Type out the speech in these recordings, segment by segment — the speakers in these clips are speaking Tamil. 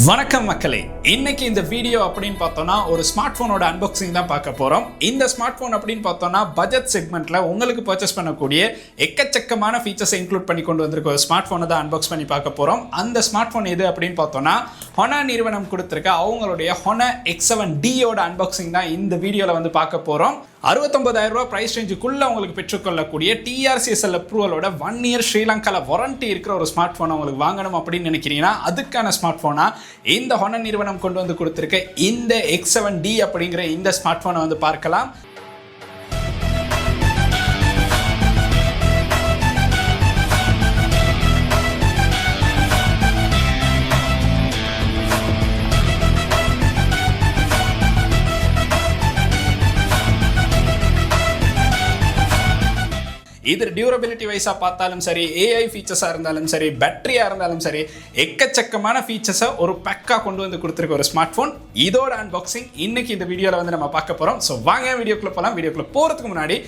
வணக்கம் மக்களே, இன்னைக்கு இந்த வீடியோ அப்படின்னு பார்த்தோம்னா ஒரு ஸ்மார்ட் போனோட அன்பாக்சிங் தான் பார்க்க போறோம். இந்த ஸ்மார்ட் போன் அப்படின்னு பார்த்தோம்னா பட்ஜெட் செக்மெண்ட்ல உங்களுக்கு பர்ச்சேஸ் பண்ணக்கூடிய எக்கச்சக்கமான ஃபீச்சர்ஸ் இன்க்ளூட் பண்ணி கொண்டு வந்திருக்க ஒரு ஸ்மார்ட் போனை தான் அன்பாக்ஸ் பண்ணி பார்க்க போறோம். அந்த ஸ்மார்ட் போன் எது அப்படின்னு பார்த்தோம்னா ஹொனா நிறுவனம் கொடுத்திருக்க அவங்களுடைய ஹொனா X7D யோட அன்பாக்சிங் தான் இந்த வீடியோல வந்து பார்க்க போறோம். 69,000 ரூபாய் பிரைஸ் ரேஞ்சுக்குள்ள உங்களுக்கு பெற்றுக்கொள்ளக்கூடிய TRCSL அப்ரூவலோட 1 இயர் ஸ்ரீலங்கால வாரண்டி இருக்கிற ஒரு ஸ்மார்ட் போனை உங்களுக்கு வாங்கணும் அப்படின்னு நினைக்கிறீங்கன்னா அதுக்கான ஸ்மார்ட் போனா இந்த ஹொனா நிறுவனம் கொண்டு வந்து கொடுத்திருக்க இந்த X7D அப்படிங்கிற இந்த ஸ்மார்ட் போனை வந்து பார்க்கலாம். இது டியூரபிலிட்டி வைஸா பார்த்தாலும் சரி, AI ஃபீச்சர்ஸா இருந்தாலும் சரி, பேட்டரியா இருந்தாலும் சரி, எக்கச்சக்கமான ஃபீச்சர்ஸை ஒரு பேக்கா கொண்டு வந்து கொடுத்துருக்க ஒரு ஸ்மார்ட் போன். இதோட அன்பாக்சிங் இன்னைக்கு இந்த வீடியோல வந்து நம்ம பார்க்க போறோம். ஸோ வாங்க வீடியோக்குள்ள போகலாம். வீடியோக்குள்ள போறதுக்கு முன்னாடி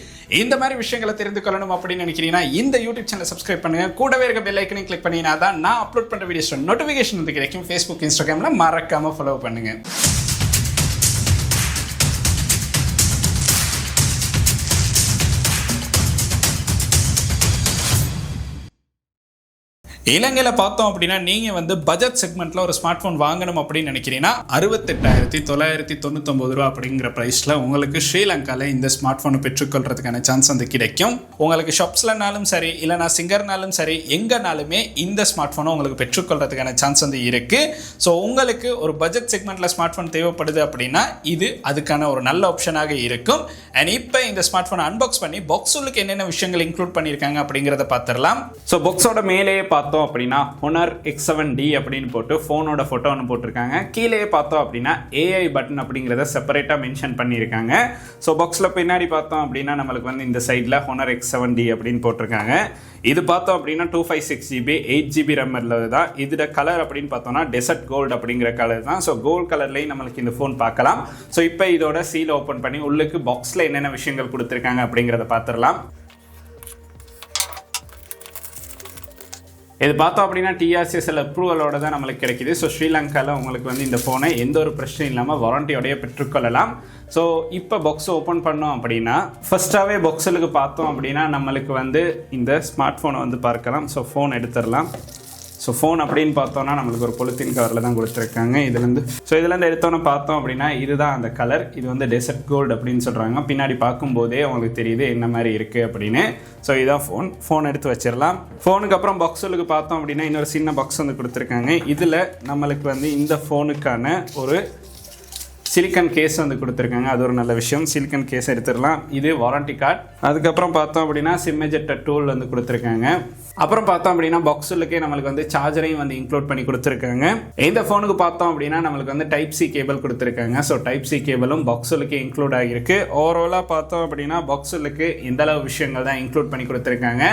இந்த மாதிரி விஷயங்களை தெரிந்து கொள்ளணும் அப்படின்னு நினைக்கிறீங்கன்னா இந்த யூடியூப் சேனலை சப்ஸ்கிரைப் பண்ணுங்க. கூடவே இருக்க பெல் ஐக்கனையும் கிளிக் பண்ணினா தான் நான் அப்லோட் பண்ற வீடியோஸ் நோட்டிஃபிகேஷன் வந்து கிடைக்கும். ஃபேஸ்புக், இன்ஸ்டாகிராம்ல மறக்காம ஃபாலோ பண்ணுங்க. இலங்கையில் பார்த்தோம் அப்படின்னா நீங்கள் வந்து பட்ஜெட் செக்மெண்ட்டில் ஒரு ஸ்மார்ட் ஃபோன் வாங்கணும் அப்படின்னு நினைக்கிறீங்கன்னா 68,999 ரூபா அப்படிங்கிற ப்ரைஸில் உங்களுக்கு ஸ்ரீலங்காவில் இந்த ஸ்மார்ட் ஃபோனை பெற்றுக்கொள்றதுக்கான சான்ஸ் வந்து கிடைக்கும். உங்களுக்கு ஷாப்ஸ்லனாலும் சரி, இல்லைனா சிங்கர்னாலும் சரி, எங்கேனாலுமே இந்த ஸ்மார்ட் ஃபோனை உங்களுக்கு பெற்றுக்கொள்றதுக்கான சான்ஸ் வந்து இருக்குது. ஸோ உங்களுக்கு ஒரு பட்ஜெட் செக்மெண்ட்டில் ஸ்மார்ட் ஃபோன் தேவைப்படுது அப்படின்னா இது அதுக்கான ஒரு நல்ல ஆப்ஷனாக இருக்கும். அண்ட் இப்போ இந்த ஸ்மார்ட் ஃபோனை அன்பாக்ஸ் பண்ணி பாக்ஸுக்கு என்னென்ன விஷயங்கள் இன்க்ளூட் பண்ணியிருக்காங்க அப்படிங்கிறத பார்த்துடலாம். ஸோ பாக்ஸோட மேலேயே பார்த்தோம் அப்படின்னா ஹொனர் X7D அப்படின்னு போட்டு ஃபோனோட ஃபோட்டோ ஒன்று போட்டிருக்காங்க. கீழே பார்த்தோம் அப்படின்னா AI பட்டன் அப்படிங்கிறத செப்பரேட்டாக மென்ஷன் பண்ணியிருக்காங்க. ஸோ பாக்ஸில் பின்னாடி பார்த்தோம் அப்படின்னா நம்மளுக்கு வந்து இந்த சைடில் ஹொனர் X7D அப்படின்னு போட்டிருக்காங்க. இது பார்த்தோம் அப்படின்னா 256GB 8GB RAM தான். இதோட கலர் அப்படின்னு பார்த்தோம்னா டெசர்ட் கோல்டு அப்படிங்கிற கலர் தான். ஸோ கோல்டு கலர்லேயும் நம்மளுக்கு இந்த ஃபோன் பார்க்கலாம். ஸோ இப்போ இதோட சீல் ஓப்பன் பண்ணி உள்ளுக்கு பாக்ஸில் என்னென்ன விஷயங்கள் கொடுத்துருக்காங்க அப்படிங்கிறத பார்த்துடலாம். இது பார்த்தோம் அப்படின்னா TRCSL அப்ரூவலோட தான் நம்மளுக்கு கிடைக்கிது. ஸோ ஸ்ரீலங்காவில் உங்களுக்கு வந்து இந்த ஃபோனை எந்த ஒரு பிரச்சனையும் இல்லாமல் வாரண்டியோடைய பெற்றுக்கொள்ளலாம். ஸோ இப்போ பாக்ஸ் ஓப்பன் பண்ணோம் அப்படின்னா ஃபர்ஸ்ட்டாகவே பாக்ஸுக்கு பார்த்தோம் அப்படின்னா நம்மளுக்கு வந்து இந்த ஸ்மார்ட் ஃபோனை வந்து பார்க்கலாம். ஸோ ஃபோன் எடுத்துடலாம். ஸோ ஃபோன் அப்படின்னு பார்த்தோன்னா நம்மளுக்கு ஒரு பொலித்தீன் கவரில் தான் கொடுத்துருக்காங்க. இதுலேருந்து எடுத்தோன்னே பார்த்தோம் அப்படின்னா இதுதான் அந்த கலர். இது வந்து டெசர்ட் கோல்டு அப்படின்னு சொல்கிறாங்க. பின்னாடி பார்க்கும்போதே உங்களுக்கு தெரியுது என்ன மாதிரி இருக்குது அப்படின்னு. ஸோ இதுதான் ஃபோன் எடுத்து வச்சிடலாம். ஃபோனுக்கு அப்புறம் பாக்ஸுக்கு பார்த்தோம் அப்படின்னா இன்னொரு சின்ன பாக்ஸ் வந்து கொடுத்துருக்காங்க. இதில் நம்மளுக்கு வந்து இந்த ஃபோனுக்கான ஒரு சிலிக்கன் கேஸ் வந்து கொடுத்துருக்காங்க. அது ஒரு நல்ல விஷயம். சிலிக்கன் கேஸ் எடுத்துடலாம். இது வாரண்டி கார்டு. அதுக்கப்புறம் பார்த்தோம் அப்படின்னா சிம் எஜெக்டர் டூல் வந்து கொடுத்துருக்காங்க. அப்புறம் பார்த்தோம் அப்படின்னா பாக்ஸுக்கே நம்மளுக்கு வந்து சார்ஜரையும் வந்து இன்க்ளூட் பண்ணி கொடுத்துருக்காங்க. இந்த ஃபோனுக்கு பார்த்தோம் அப்படின்னா நம்மளுக்கு வந்து Type-C கேபிள் கொடுத்துருக்காங்க. ஸோ Type-C கேபிளும் பாக்ஸுக்கு இன்க்ளூட் ஆகியிருக்கு. ஓவராலாக பார்த்தோம் அப்படின்னா பாக்ஸுக்கு இந்த அளவு விஷயங்கள் தான் இன்க்ளூட் பண்ணி கொடுத்துருக்காங்க.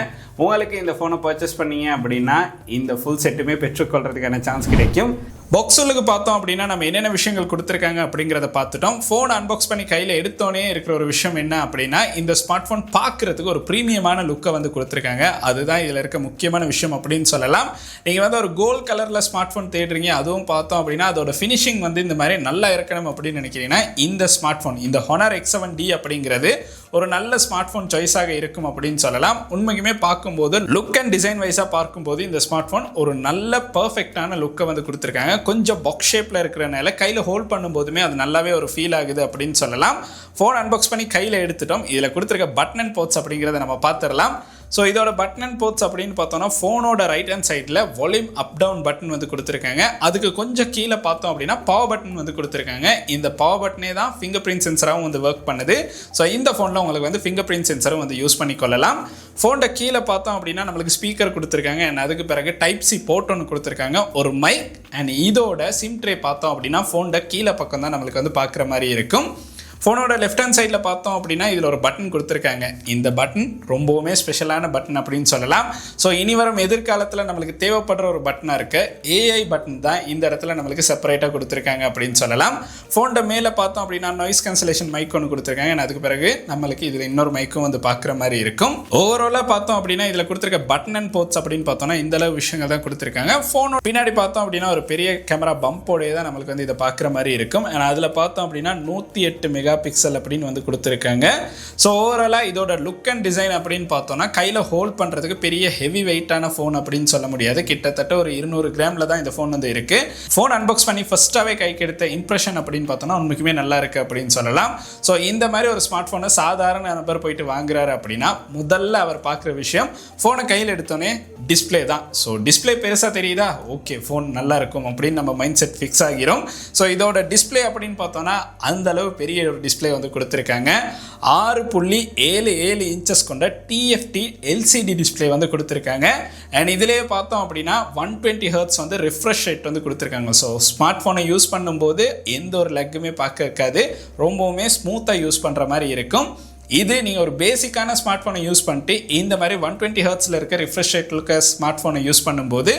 உங்களுக்கு இந்த ஃபோனை பர்ச்சேஸ் பண்ணீங்க அப்படின்னா இந்த ஃபுல் செட்டுமே பெற்றுக்கொள்றதுக்கான சான்ஸ் கிடைக்கும். பாக்ஸுக்கு பார்த்தோம் அப்படின்னா நம்ம என்னென்ன விஷயங்கள் கொடுத்துருக்காங்க அப்படிங்கிறத பார்த்துட்டோம். ஃபோன் அன்பாக்ஸ் பண்ணி கையில் எடுத்தோன்னே இருக்கிற ஒரு விஷயம் என்ன அப்படின்னா இந்த ஸ்மார்ட் ஃபோன் பார்க்குறதுக்கு ஒரு ப்ரீமியமான லுக்கை வந்து கொடுத்துருக்காங்க. அதுதான் இதில் இருக்க முக்கியமான விஷயம் அப்படின்னு சொல்லலாம். நீங்கள் வந்து ஒரு கோல்ட் கலரில் ஸ்மார்ட் ஃபோன் தேடுறீங்க, அதுவும் பார்த்தோம் அப்படின்னா அதோட ஃபினிஷிங் வந்து இந்த மாதிரி நல்லா இருக்கணும் அப்படின்னு நினைக்கிறீங்கன்னா இந்த ஸ்மார்ட் ஃபோன், இந்த ஹொனர் X7D அப்படிங்கிறது ஒரு நல்ல ஸ்மார்ட் ஃபோன் சாய்ஸாக இருக்கும் அப்படின்னு சொல்லலாம். உண்மைக்குமே பார்க்கும்போது லுக் அண்ட் டிசைன் வைஸாக பார்க்கும்போது இந்த ஸ்மார்ட் ஃபோன் ஒரு நல்ல பர்ஃபெக்டான லுக்கை வந்து கொடுத்துருக்காங்க. கொஞ்சம் பாக்ஸ் ஷேப்பில் இருக்கிறனால கையில் ஹோல்ட் பண்ணும்போதுமே அது நல்லாவே ஒரு ஃபீல் ஆகுது அப்படின்னு சொல்லலாம். ஃபோன் அன்பாக்ஸ் பண்ணி கையில் எடுத்துட்டோம். இதில் கொடுத்துருக்க பட்டன் அண்ட் போர்ட்ஸ் அப்படிங்கிறத நம்ம பார்த்துடலாம். ஸோ இதோட பட்டன் அண்ட் போர்ட்ஸ் அப்படின்னு பார்த்தோம்னா ஃபோனோட ரைட் ஹேண்ட் சைடில் வால்யூம் அப் டவுன் பட்டன் வந்து கொடுத்துருக்காங்க. அதுக்கு கொஞ்சம் கீழே பார்த்தோம் அப்படின்னா பவர் பட்டன் வந்து கொடுத்துருக்காங்க. இந்த பவர் பட்டனே தான் ஃபிங்கர் பிரிண்ட் சென்சராகவும் வந்து ஒர்க் பண்ணுது. ஸோ இந்த ஃபோனில் உங்களுக்கு வந்து ஃபிங்கர் பிரிண்ட் சென்சரும் வந்து யூஸ் பண்ணிக்கொள்ளலாம். ஃபோனோட கீழே பார்த்தோம் அப்படின்னா நம்மளுக்கு ஸ்பீக்கர் கொடுத்துருக்காங்க. அண்ட் அதுக்கு பிறகு Type-C போர்ட் ஒன்று கொடுத்துருக்காங்க, ஒரு மைக். அண்ட் இதோட சிம் ட்ரே பார்த்தோம் அப்படின்னா ஃபோனோட கீழே பக்கம் தான் நம்மளுக்கு வந்து பார்க்குற மாதிரி இருக்கும். ஃபோனோட லெஃப்ட் ஹேண்ட் சைடில் பார்த்தோம் அப்படின்னா இதில் ஒரு பட்டன் கொடுத்துருக்காங்க. இந்த பட்டன் ரொம்பவுமே ஸ்பெஷலான பட்டன் அப்படின்னு சொல்லலாம். ஸோ இனி வரும் எதிர்காலத்தில் நம்மளுக்கு தேவைப்படுற ஒரு பட்டனாக இருக்க ஏஐ பட்டன் தான் இந்த இடத்துல நம்மளுக்கு செப்பரேட்டாக கொடுத்துருக்காங்க அப்படின்னு சொல்லலாம். ஃபோனோட மேலே பார்த்தோம் அப்படின்னா நாய்ஸ் கேன்சலேஷன் மைக் ஒன்று கொடுத்துருக்காங்க. அதுக்கு பிறகு நம்மளுக்கு இதில் இன்னொரு மைக்கும் வந்து பார்க்குற மாதிரி இருக்கும். ஓவராலாக பார்த்தோம் அப்படின்னா இதில் கொடுத்துருக்க பட்டன் அண்ட் போர்ட்ஸ் அப்படின்னு பார்த்தோம்னா இந்த அளவு விஷயங்கள் தான் கொடுத்துருக்காங்க. ஃபோனோட பின்னாடி பார்த்தோம் அப்படின்னா ஒரு பெரிய கேமரா பம்போடையே தான் நம்மளுக்கு வந்து இதை பார்க்குற மாதிரி இருக்கும். அண்ட் அதில் பார்த்தோம் அப்படின்னா 108 மெகா பிக்சல் அப்படின்னு வந்து கொடுத்துருக்காங்க. ஸோ ஓவராலாக இதோட லுக் அண்ட் டிசைன் அப்படின்னு பார்த்தோம்னா கையில் ஹோல்ட் பண்ணுறதுக்கு பெரிய ஹெவி வெயிட்டான ஃபோன் அப்படின்னு சொல்ல முடியாது. கிட்டத்தட்ட ஒரு 200 கிராமில் தான் இந்த ஃபோன் வந்து இருக்குது. ஃபோன் அன்பாக்ஸ் பண்ணி ஃபஸ்ட்டாகவே கைக்கு எடுத்த இம்ப்ரெஷன் அப்படின்னு பார்த்தோம்னா உண்மைக்குமே நல்லா இருக்குது அப்படின்னு சொல்லலாம். ஸோ இந்த மாதிரி ஒரு ஸ்மார்ட் ஃபோனை சாதாரண நபர் போயிட்டு வாங்குறாரு அப்படின்னா முதல்ல அவர் பார்க்குற விஷயம் ஃபோனை கையில் எடுத்தோன்னே டிஸ்பிளே தான். ஸோ டிஸ்பிளே பெருசாக தெரியுதா, ஓகே ஃபோன் நல்லா இருக்கும் அப்படின்னு நம்ம மைண்ட் செட் ஃபிக்ஸ் ஆகிரும். ஸோ இதோட டிஸ்பிளே அப்படின்னு பார்த்தோம்னா அந்த அளவு பெரிய ஒரு டிஸ்பிளே வந்து கொடுத்துருக்காங்க. 6.77 இன்ச்சஸ் கொண்ட TFT LCD டிஸ்பிளே வந்து கொடுத்துருக்காங்க. அண்ட் இதிலே பார்த்தோம் அப்படின்னா 120 ஹெர்ட்ஸ் வந்து ரிஃப்ரெஷ் ரேட் வந்து கொடுத்துருக்காங்க. ஸோ ஸ்மார்ட் ஃபோனை யூஸ் பண்ணும்போது எந்த ஒரு லக்குமே பார்க்க இருக்காது, ரொம்பவுமே ஸ்மூத்தாக யூஸ் பண்ணுற மாதிரி இருக்கும். இது நீங்கள் ஒரு பேசிக்கான ஸ்மார்ட் ஃபோனை யூஸ் பண்ணிட்டு இந்த மாதிரி 120 ஹெர்ட்ஸில் இருக்க ரிஃப்ரெஷ் ரேட்டில் இருக்க ஸ்மார்ட் ஃபோனை யூஸ் பண்ணும்போது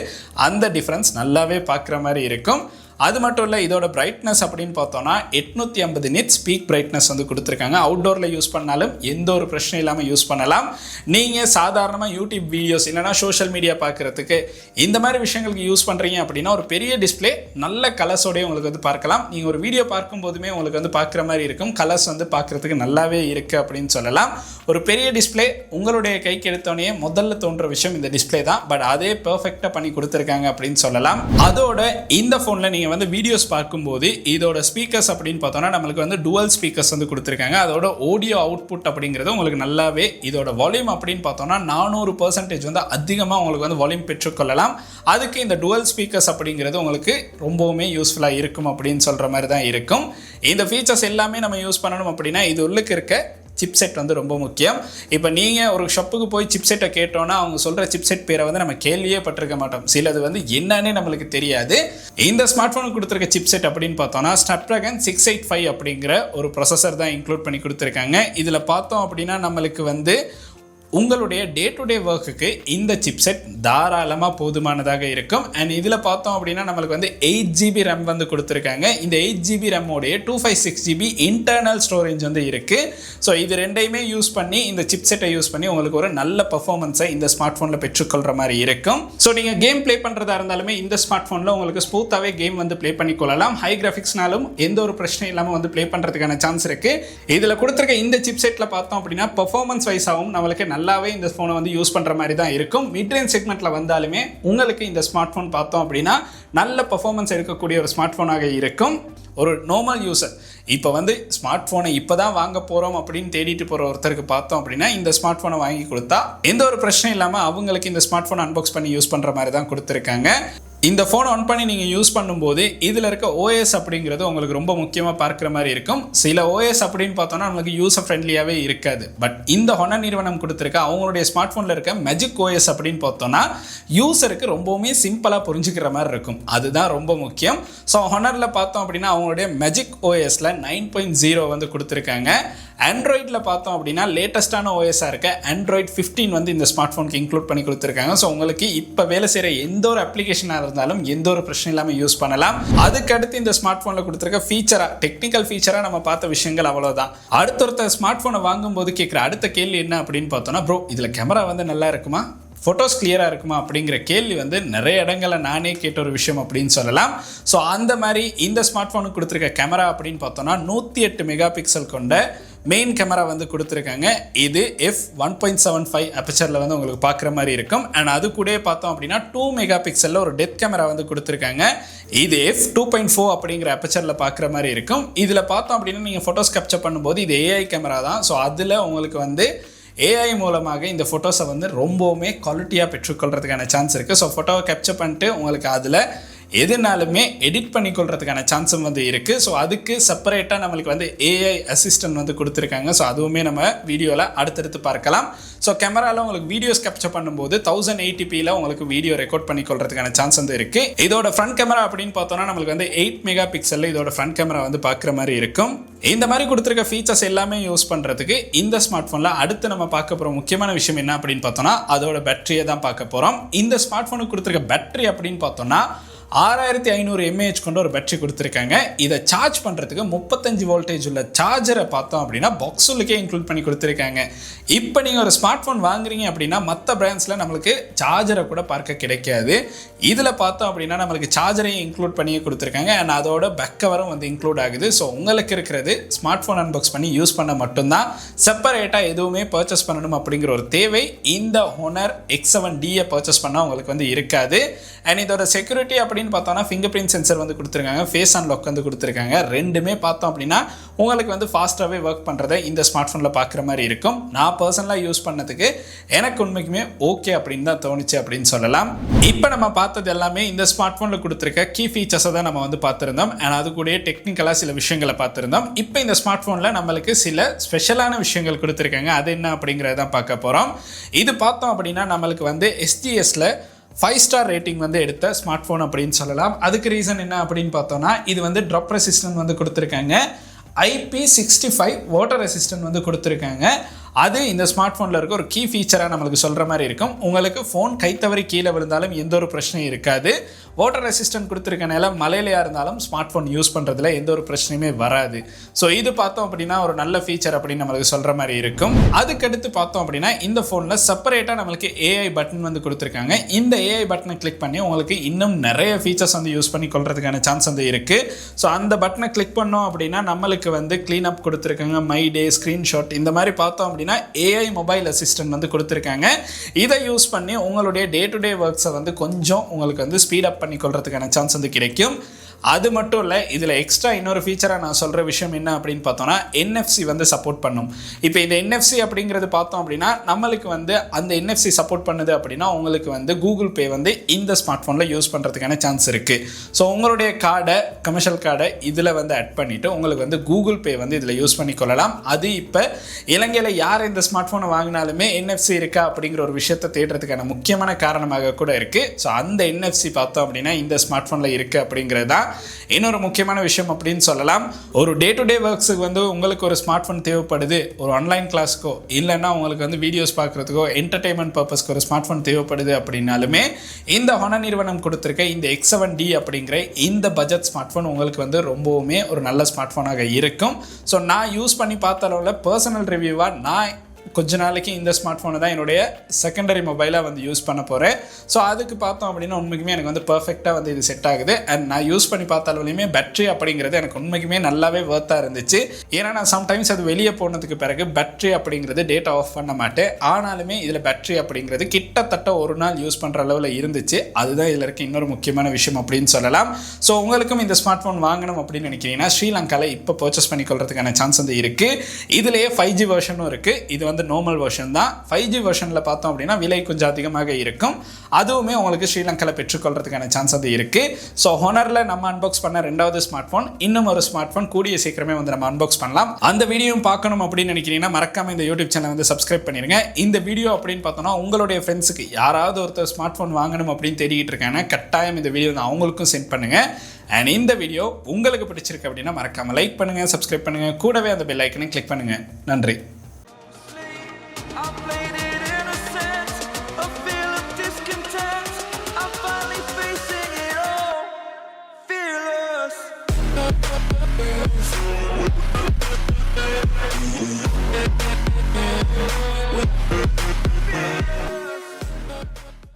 அந்த டிஃப்ரென்ஸ் நல்லாவே பார்க்குற மாதிரி இருக்கும். அது மட்டும் இல்லை, இதோட பிரைட்னஸ் அப்படின்னு பார்த்தோன்னா 850 நிட்ஸ் பீக் பிரைட்னஸ் வந்து கொடுத்துருக்காங்க. அவுட்டோரில் யூஸ் பண்ணாலும் எந்த ஒரு பிரச்சனையும் இல்லாமல் யூஸ் பண்ணலாம். நீங்கள் சாதாரணமாக யூடியூப் வீடியோஸ் இல்லைனா சோஷியல் மீடியா பார்க்குறதுக்கு இந்த மாதிரி விஷயங்களுக்கு யூஸ் பண்ணுறீங்க அப்படின்னா ஒரு பெரிய டிஸ்பிளே நல்ல கலர்ஸோடய உங்களுக்கு வந்து பார்க்கலாம். நீங்கள் ஒரு வீடியோ பார்க்கும்போதுமே உங்களுக்கு வந்து பார்க்குற மாதிரி இருக்கும். கலர்ஸ் வந்து பார்க்குறதுக்கு நல்லாவே இருக்குது அப்படின்னு சொல்லலாம். ஒரு பெரிய டிஸ்பிளே உங்களுடைய கைக்கு எடுத்தோடனே முதல்ல தோன்ற விஷயம் இந்த டிஸ்பிளே தான். பட் அதே பெர்ஃபெக்டாக பண்ணி கொடுத்துருக்காங்க அப்படின்னு சொல்லலாம். அதோட இந்த ஃபோனில் நீங்கள் வந்து வீடியோஸ் பார்க்கும்போது இதோட ஸ்பீக்கர்ஸ் அப்படின்னு பார்த்தோம்னா நம்மளுக்கு வந்து டுவல் ஸ்பீக்கர்ஸ் வந்து கொடுத்துருக்காங்க. அதோட ஆடியோ அவுட்புட் அப்படிங்கிறது உங்களுக்கு நல்லாவே இதோட வால்யூம் அப்படின்னு பார்த்தோம்னா 400% வந்து அதிகமாக உங்களுக்கு வந்து வால்யூம் பெற்றுக்கொள்ளலாம். அதுக்கு இந்த டுவல் ஸ்பீக்கர்ஸ் அப்படிங்கிறது உங்களுக்கு ரொம்பவுமே யூஸ்ஃபுல்லாக இருக்கும் அப்படின்னு சொல்கிற மாதிரி தான் இருக்கும். இந்த ஃபீச்சர்ஸ் எல்லாமே நம்ம யூஸ் பண்ணணும் அப்படின்னா இது உள்ளுக்கு இருக்க சிப்செட் வந்து ரொம்ப முக்கியம். இப்போ நீங்கள் ஒரு ஷாப்புக்கு போய் சிப்செட்டை கேட்டோன்னா அவங்க சொல்கிற சிப்செட் பேரை வந்து நம்ம கேள்வியே பட்டிருக்க மாட்டோம். சிலது வந்து என்னன்னே நம்மளுக்கு தெரியாது. இந்த ஸ்மார்ட் ஃபோனுக்கு கொடுத்துருக்க சிப்செட் அப்படின்னு பார்த்தோன்னா ஸ்னாப்டிராகன் 685 அப்படிங்கிற ஒரு ப்ரொசஸர் தான் இன்க்ளூட் பண்ணி கொடுத்துருக்காங்க. இதில் பார்த்தோம் அப்படின்னா நம்மளுக்கு வந்து உங்களுடைய டே டு டே ஒர்க்குக்கு இந்த சிப்செட் தாராளமாக போதுமானதாக இருக்கும். அண்ட் இதில் பார்த்தோம் அப்படின்னா நம்மளுக்கு வந்து 8GB RAM வந்து கொடுத்துருக்காங்க. இந்த 8GB RAM உடைய 256GB இன்டர்னல் ஸ்டோரேஜ் வந்து இருக்குது. ஸோ இது ரெண்டையுமே யூஸ் பண்ணி இந்த சிப்செட்டை யூஸ் பண்ணி உங்களுக்கு ஒரு நல்ல பர்ஃபார்மன்ஸை இந்த ஸ்மார்ட் ஃபோனில் பெற்றுக்கொள்கிற மாதிரி இருக்கும். ஸோ நீங்கள் கேம் ப்ளே பண்ணுறதா இருந்தாலுமே இந்த ஸ்மார்ட் ஃபோனில் உங்களுக்கு ஸ்மூத்தாகவே கேம் வந்து ப்ளே பண்ணிக்கொள்ளலாம். ஹை கிராஃபிக்ஸ்னாலும் எந்த ஒரு பிரச்சனையும் இல்லாமல் வந்து ப்ளே பண்ணுறதுக்கான சான்ஸ் இருக்குது. இதில் கொடுத்துருக்க இந்த சிப்செட்டில் பார்த்தோம் அப்படின்னா பர்ஃபார்மன்ஸ் வைஸாகவும் நம்மளுக்கு நல்லாவே இந்த ஃபோனை வந்து யூஸ் பண்ணுற மாதிரி தான் இருக்கும். மிட் ரேஞ்ச் செக்மெண்ட்டில் வந்தாலுமே உங்களுக்கு இந்த ஸ்மார்ட் ஃபோன் பார்த்தோம் அப்படின்னா நல்ல பர்ஃபார்மன்ஸ் எடுக்கக்கூடிய ஒரு ஸ்மார்ட் ஃபோனாக இருக்கும். ஒரு நார்மல் யூசர் இப்போ வந்து ஸ்மார்ட் ஃபோனை இப்போ தான் வாங்க போகிறோம் அப்படின்னு தேடிட்டு போகிற ஒருத்தருக்கு பார்த்தோம் அப்படின்னா இந்த ஸ்மார்ட் ஃபோனை வாங்கி கொடுத்தா எந்த ஒரு பிரச்சனையும் இல்லாமல் அவங்களுக்கு இந்த ஸ்மார்ட் ஃபோனை அன்பாக்ஸ் பண்ணி யூஸ் பண்ணுற மாதிரி தான் கொடுத்துருக்காங்க. இந்த ஃபோனை ஆன் பண்ணி நீங்கள் யூஸ் பண்ணும்போது இதில் இருக்க OS அப்படிங்கிறது உங்களுக்கு ரொம்ப முக்கியமாக பார்க்குற மாதிரி இருக்கும். சில OS அப்படின்னு பார்த்தோன்னா நம்மளுக்கு யூசர் ஃப்ரெண்ட்லியாகவே இருக்காது. பட் இந்த ஹானர் நிறுவனம் கொடுத்துருக்க அவங்களுடைய ஸ்மார்ட் ஃபோனில் இருக்க மேஜிக் OS அப்படின்னு பார்த்தோன்னா யூசருக்கு ரொம்பவுமே சிம்பிளாக புரிஞ்சுக்கிற மாதிரி இருக்கும். அதுதான் ரொம்ப முக்கியம். ஸோ ஹானரில் பார்த்தோம் அப்படின்னா அவங்களுடைய மேஜிக் OSல 9.0 வந்து கொடுத்துருக்காங்க. ஆண்ட்ராய்டில் பார்த்தோம் அப்படின்னா லேட்டஸ்ட்டான OS இருக்க Android 15 வந்து இந்த ஸ்மார்ட் ஃபோனுக்கு இன்க்ளூட் பண்ணி கொடுத்துருக்காங்க. ஸோ உங்களுக்கு இப்போ வேலை செய்கிற எந்த ஒரு அப்ளிகேஷனாக இருந்தாலும் எந்த ஒரு பிரச்சனை இல்லாமல் யூஸ் பண்ணலாம். அதுக்கடுத்து இந்த ஸ்மார்ட் ஃபோனில் கொடுத்துருக்க ஃபீச்சராக டெக்னிக்கல் ஃபீச்சராக நம்ம பார்த்த விஷயங்கள் அவ்வளோதான். அடுத்தொருத்த ஸ்மார்ட் ஃபோனை வாங்கும்போது கேட்குற அடுத்த கேள்வி என்ன அப்படின்னு பார்த்தோன்னா, ப்ரோ இதில் கேமரா வந்து நல்லா இருக்குமா, ஃபோட்டோஸ் கிளியராக இருக்குமா அப்படிங்கிற கேள்வி வந்து நிறைய இடங்களில் நானே கேட்ட ஒரு விஷயம் அப்படின்னு சொல்லலாம். ஸோ அந்த மாதிரி இந்த ஸ்மார்ட் ஃபோனுக்கு கொடுத்துருக்க கேமரா அப்படின்னு பார்த்தோன்னா 108 மெகா பிக்சல் கொண்ட மெயின் கேமரா வந்து கொடுத்துருக்காங்க. இது f1.75 அப்பச்சரில் வந்து உங்களுக்கு பார்க்குற மாதிரி இருக்கும். அண்ட் அது கூட பார்த்தோம் அப்படின்னா 2 மெகா பிக்சலில் ஒரு டெப்த் கேமரா வந்து கொடுத்துருக்காங்க. இது f2.4 அப்படிங்கிற அப்பச்சரில் பார்க்குற மாதிரி இருக்கும். இதில் பார்த்தோம் அப்படின்னா நீங்கள் ஃபோட்டோஸ் கேப்சர் பண்ணும்போது இது AI கேமரா தான். ஸோ அதில் உங்களுக்கு வந்து AI மூலமாக இந்த ஃபோட்டோஸை வந்து ரொம்பவுமே குவாலிட்டியாக பெற்றுக்கொள்கிறதுக்கான சான்ஸ் இருக்குது. ஸோ ஃபோட்டோவை கேப்சர் பண்ணிட்டு உங்களுக்கு அதில் எதுனாலுமே எடிட் பண்ணிக்கொள்றதுக்கான சான்ஸும் வந்து இருக்குது. ஸோ அதுக்கு செப்பரேட்டாக நம்மளுக்கு வந்து ஏஐ அசிஸ்டன்ட் வந்து கொடுத்துருக்காங்க. ஸோ அதுவுமே நம்ம வீடியோவில் அடுத்தடுத்து பார்க்கலாம். ஸோ கேமராவில் உங்களுக்கு வீடியோஸ் கேப்சர் பண்ணும்போது 1080pல உங்களுக்கு வீடியோ ரெக்கார்ட் பண்ணிக்கொள்றதுக்கான சான்ஸ் வந்து இருக்குது. இதோட ஃப்ரண்ட் கேமரா அப்படின்னு பார்த்தோம்னா நம்மளுக்கு வந்து 8 மெகா பிக்சலில் இதோட ஃப்ரண்ட் கேமரா வந்து பார்க்குற மாதிரி இருக்கும். இந்த மாதிரி கொடுத்துருக்க ஃபீச்சர்ஸ் எல்லாமே யூஸ் பண்ணுறதுக்கு இந்த ஸ்மார்ட் ஃபோனில் அடுத்து நம்ம பார்க்க போகிற முக்கியமான விஷயம் என்ன அப்படின்னு பார்த்தோம்னா அதோட பேட்டரியை தான் பார்க்க போகிறோம். இந்த ஸ்மார்ட் ஃபோனுக்கு கொடுத்துருக்க பேட்டரி அப்படின்னு பார்த்தோம்னா 6500 mAh கொண்ட ஒரு பேட்டரி கொடுத்துருக்காங்க. இதை சார்ஜ் பண்ணுறதுக்கு 35 வோல்டேஜ் உள்ள சார்ஜரை பார்த்தோம் அப்படின்னா பாக்ஸுலுக்கே இன்க்ளூட் பண்ணி கொடுத்துருக்காங்க. இப்போ நீங்கள் ஒரு ஸ்மார்ட் ஃபோன் வாங்குறீங்க அப்படின்னா மற்ற பிராண்ட்ஸில் நம்மளுக்கு சார்ஜரை கூட பார்க்க கிடைக்காது. இதில் பார்த்தோம் அப்படின்னா நம்மளுக்கு சார்ஜரையும் இன்க்ளூட் பண்ணியே கொடுத்துருக்காங்க. அண்ட் அதோட பேக் கவரும் வந்து இன்க்ளூட் ஆகுது. ஸோ உங்களுக்கு இருக்கிறது ஸ்மார்ட் ஃபோன் அன்பாக்ஸ் பண்ணி யூஸ் பண்ண மட்டும்தான். செப்பரேட்டாக எதுவுமே பர்ச்சேஸ் பண்ணணும் அப்படிங்கிற ஒரு தேவை இந்த ஹோனர் X7Dயை பர்ச்சேஸ் பண்ணால் உங்களுக்கு வந்து இருக்காது. அண்ட் இதோட செக்யூரிட்டி அப்படின்னு பார்த்தோம்னா ஃபிங்கர் பிரிண்ட் சென்சர் வந்து கொடுத்துருக்காங்க, ஃபேஸ் அன்லாக் வந்து கொடுத்துருக்காங்க. ரெண்டுமே பார்த்தோம் அப்படின்னா உங்களுக்கு வந்து ஃபாஸ்ட்டாகவே ஒர்க் பண்ணுறதை இந்த ஸ்மார்ட் ஃபோனில் பார்க்குற மாதிரி இருக்கும். நான் பர்சனலாக யூஸ் பண்ணதுக்கு எனக்கு உண்மைக்குமே ஓகே அப்படின்னு தான் தோணுச்சு அப்படின்னு சொல்லலாம். இப்போ நம்ம பார்த்தது எல்லாமே இந்த ஸ்மார்ட் ஃபோனில் கொடுத்துருக்க கீ ஃபீச்சர்ஸை தான் நம்ம வந்து பார்த்துருந்தோம். அண்ட் அது கூட டெக்னிக்கலாக சில விஷயங்களை பார்த்துருந்தோம். இப்போ இந்த ஸ்மார்ட் ஃபோனில் நம்மளுக்கு சில ஸ்பெஷலான விஷயங்கள் கொடுத்துருக்காங்க. அது என்ன அப்படிங்கிறத தான் பார்க்க போகிறோம். இது பார்த்தோம் அப்படின்னா நம்மளுக்கு வந்து SGSல 5 ஸ்டார் ரேட்டிங் வந்து எடுத்த ஸ்மார்ட் ஃபோன் அப்படின்னு சொல்லலாம். அதுக்கு ரீசன் என்ன அப்படின்னு பார்த்தோம்னா இது வந்து ட்ராப் ரெசிஸ்டன்ட் வந்து கொடுத்துருக்காங்க, IP65 வாட்டர் ரெசிஸ்டன்ட் வந்து கொடுத்துருக்காங்க. அது இந்த ஸ்மார்ட் ஃபோனில் இருக்க ஒரு கீ ஃபீச்சராக நம்மளுக்கு சொல்கிற மாதிரி இருக்கும். உங்களுக்கு ஃபோன் கைத்தவறி கீழே விழுந்தாலும் எந்த ஒரு பிரச்சனையும் இருக்காது. வாட்டர் ரெசிஸ்டன்ட் கொடுத்துருக்கனால மலையிலையாக இருந்தாலும் ஸ்மார்ட் ஃபோன் யூஸ் பண்ணுறதுல எந்த ஒரு பிரச்சனையுமே வராது. ஸோ இது பார்த்தோம் அப்படின்னா ஒரு நல்ல ஃபீச்சர் அப்படின்னு நம்மளுக்கு சொல்கிற மாதிரி இருக்கும். அதுக்கடுத்து பார்த்தோம் அப்படின்னா இந்த ஃபோனில் செப்பரேட்டாக நம்மளுக்கு ஏஐ பட்டன் வந்து கொடுத்துருக்காங்க. இந்த ஏஐ பட்டனை கிளிக் பண்ணி உங்களுக்கு இன்னும் நிறைய ஃபீச்சர்ஸ் வந்து யூஸ் பண்ணி கொள்றதுக்கான சான்ஸ் வந்து இருக்குது. ஸோ அந்த பட்டனை கிளிக் பண்ணோம் அப்படின்னா நம்மளுக்கு வந்து க்ளீன் அப் கொடுத்துருக்காங்க, மை டே, ஸ்க்ரீன்ஷாட், இந்த மாதிரி பார்த்தோம் அப்படின்னா ஏஐ மொபைல் அசிஸ்டன்ட் வந்து கொடுத்துருக்காங்க. இதை யூஸ் பண்ணி உங்களுடைய டே டு டே ஒர்க்ஸை வந்து கொஞ்சம் உங்களுக்கு வந்து ஸ்பீட் அப் பண்ணி கொள்றதுக்கான சான்ஸ் வந்து கிடைக்கும். அது மட்டும் இல்லை, இதில் எக்ஸ்ட்ரா இன்னொரு ஃபீச்சராக நான் சொல்கிற விஷயம் என்ன அப்படின்னு பார்த்தோன்னா NFC வந்து சப்போர்ட் பண்ணும். இப்போ இந்த NFC அப்படிங்கிறது பார்த்தோம் அப்படின்னா நம்மளுக்கு வந்து அந்த NFC சப்போர்ட் பண்ணுது அப்படின்னா உங்களுக்கு வந்து கூகுள் பே வந்து இந்த ஸ்மார்ட் ஃபோனில் யூஸ் பண்ணுறதுக்கான சான்ஸ் இருக்குது. ஸோ உங்களுடைய கார்டை, கமர்ஷியல் கார்டை இதில் வந்து ஆட் பண்ணிவிட்டு உங்களுக்கு வந்து கூகுள் பே வந்து இதில் யூஸ் பண்ணி கொள்ளலாம். அது இப்போ இலங்கையில் யார் இந்த ஸ்மார்ட் ஃபோனை வாங்கினாலுமே NFC இருக்கா அப்படிங்கிற ஒரு விஷயத்தை தேடுறதுக்கான முக்கியமான காரணமாக கூட இருக்குது. ஸோ அந்த NFC பார்த்தோம் அப்படின்னா இந்த ஸ்மார்ட் ஃபோனில் இருக்குது அப்படிங்கிறது தான் இன்னொரு முக்கியமான விஷயம் அப்படின்னு சொல்லலாம். ஒரு டே டு டே ஒர்க்ஸுக்கு வந்து உங்களுக்கு ஒரு ஸ்மார்ட் ஃபோன் தேவைப்படுது, ஒரு ஆன்லைன் கிளாஸ்க்கோ இல்லைன்னா உங்களுக்கு வந்து வீடியோஸ் பார்க்குறதுக்கோ என்டர்டைன்மெண்ட் பர்பஸ்க்கு ஒரு ஸ்மார்ட் ஃபோன் தேவைப்படுது அப்படின்னாலுமே இந்த ஹோனர் நிறுவனம் கொடுத்துருக்க இந்த X7D அப்படிங்கிற இந்த பட்ஜெட் ஸ்மார்ட் ஃபோன் உங்களுக்கு வந்து ரொம்பவுமே ஒரு நல்ல ஸ்மார்ட் ஃபோனாக இருக்கும். ஸோ நான் யூஸ் பண்ணி பார்த்த அளவில் பர்சனல் ரிவ்யூவாக நான் கொஞ்ச நாளைக்கு இந்த ஸ்மார்ட் ஃபோனை தான் என்னுடைய செகண்டரி மொபைலாக வந்து யூஸ் பண்ண போகிறேன். ஸோ அதுக்கு பார்த்தோம் அப்படின்னா உண்மைக்குமே எனக்கு வந்து பர்ஃபெக்டாக வந்து இது செட் ஆகுது. அண்ட் நான் யூஸ் பண்ணி பார்த்தாலுமே பேட்டரி அப்படிங்கிறது எனக்கு உண்மைக்குமே நல்லாவே ஒர்த்தாக இருந்துச்சு. ஏன்னா நான் சம்டைம்ஸ் அது வெளியே போனதுக்கு பிறகு பேட்டரி அப்படிங்கிறது டேட்டா ஆஃப் பண்ண மாட்டேன். ஆனாலுமே இதில் பேட்டரி அப்படிங்கிறது கிட்டத்தட்ட ஒரு நாள் யூஸ் பண்ணுற அளவில் இருந்துச்சு. அதுதான் இதில் இருக்க இன்னொரு முக்கியமான விஷயம் அப்படின்னு சொல்லலாம். ஸோ உங்களுக்கும் இந்த ஸ்மார்ட் ஃபோன் வாங்கணும் அப்படின்னு நினைக்கிறீங்கன்னா ஸ்ரீலங்காவில் இப்போ பர்ச்சேஸ் பண்ணிக்கொள்றதுக்கான சான்ஸ் வந்து இருக்குது. இதுலேயே 5G வெர்ஷனும் இருக்குது. இது வந்து நார்மல் வெர்ஷன் தான். 5G வெர்ஷனில் பார்த்தோம் அப்படின்னா விலை கொஞ்சம் அதிகமாக இருக்கும். அதுவுமே உங்களுக்கு ஸ்ரீலங்காவில் பெற்றுக்கொள்றதுக்கான சான்ஸ் அது இருக்குது. ஸோ ஹோனரில் நம்ம அன்பாக்ஸ் பண்ண 2வது ஸ்மார்ட் ஃபோன், இன்னும் ஒரு ஸ்மார்ட் ஃபோன் கூடிய சீக்கிரமே வந்து நம்ம அன்பாக்ஸ் பண்ணலாம். அந்த வீடியோவும் பார்க்கணும் அப்படின்னு நினைக்கிறீங்கன்னா மறக்காம இந்த யூடியூப் சேனல் வந்து சப்ஸ்கிரைப் பண்ணிடுங்க. இந்த வீடியோ அப்படின்னு பார்த்தோன்னா உங்களுடைய ஃப்ரெண்ட்ஸுக்கு யாராவது ஒருத்தர் ஸ்மார்ட் ஃபோன் வாங்கணும் அப்படின்னு தேடிக்கிட்டு இருக்காங்க, கட்டாயம் இந்த வீடியோ வந்து அவங்களுக்கும் சென்ட் பண்ணுங்கள். அண்ட் இந்த வீடியோ உங்களுக்கு பிடிச்சிருக்கு அப்படின்னா மறக்காம லைக் பண்ணுங்கள், சப்ஸ்கிரைப் பண்ணுங்கள், கூடவே அந்த பெல் ஐக்கனை கிளிக் பண்ணுங்கள். நன்றி. We'll be right back.